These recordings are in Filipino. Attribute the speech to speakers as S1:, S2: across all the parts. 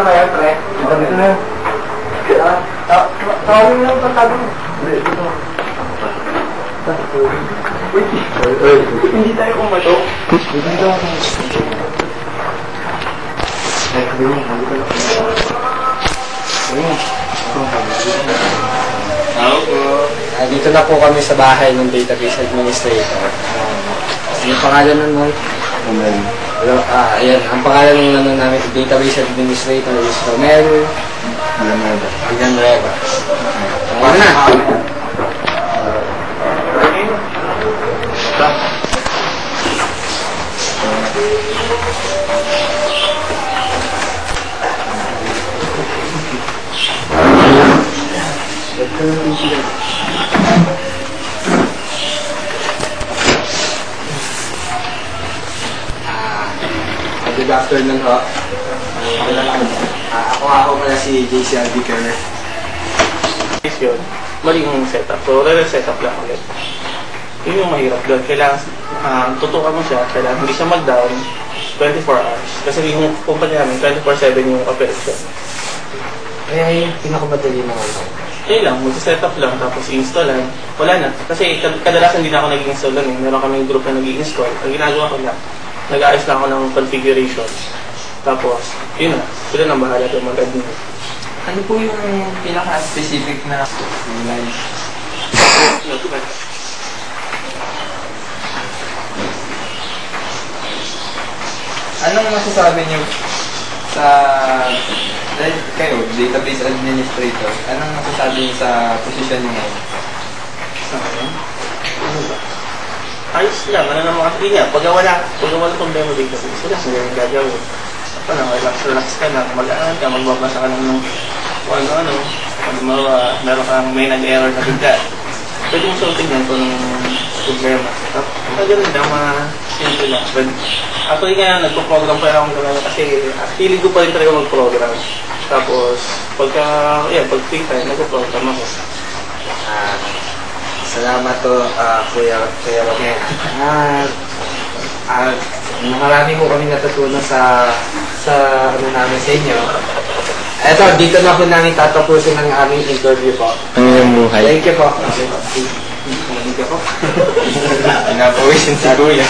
S1: na kaya, pre? Dito na. Tawagin mo lang ito, tabi mo. Hindi tayo kumato. Hindi tayo kumato.
S2: Dito na po kami sa bahay ng database administrator. Yung pangalan nun mo? Ayan, ang pangalan ng namin sa database administrator is Romel Villanueva. Ano na? Good afternoon ho. Ako pala si JC Albiker.
S3: Yun, mali yung setup. So, re-setup lang ulit. Yun yung mahirap doon. Kailangan, tutukan mo siya. Kailangan hindi siya mag-down 24 hours. Kasi yung kumpanya namin, 24/7 yung operation.
S2: Eh, pinakamadali mo ito.
S3: Yun lang, mag-setup lang, tapos i-install lang. Wala na. Kasi kadalasan hindi na ako nag-install lang. Meron kaming group na nag-i-install. Ang ginagawa ko lang, nag-aayos lang ako ng configuration. Tapos, yun na. Sila nang bahala doon mag-admin.
S1: Ano po yung pinaka-specific na lines? Anong masasabi niyo sa dahil kayo, database administrator, anong masasabi niyo sa posisyon niyo ngayon?
S3: Ano ba? Ayos lang, ano naman kasi niya, pag wala problema dito, wala sila yung gagawin. Relax ka na, mag-aan ka, magbabasa ka ng ano, meron kang may nag-error na bigla. Pwede mo sorting yan kung problema. Ganun lang, simple lang. Actually nga, nagpo-program pa rin akong gano'n kasi feeling ko pa rin talaga mag-program. Tapos, pag free time, nagpo-program ako.
S2: Salamat to, Kuya Romel. Marami po kami natutunan sa ano namin sa inyo. Eto, dito na po namin tatapusin ang aming interview po.
S1: Ano yung buhay?
S2: Thank you po.
S3: Thank you po.
S1: Pinapawisin si Kuya.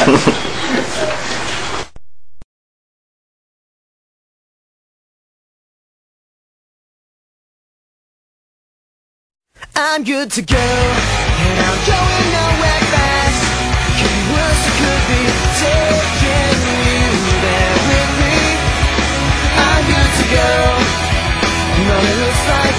S4: I'm good to go, and I'm going nowhere fast. Could be worse, it could be taking you there with me. I'm good to go, but it looks like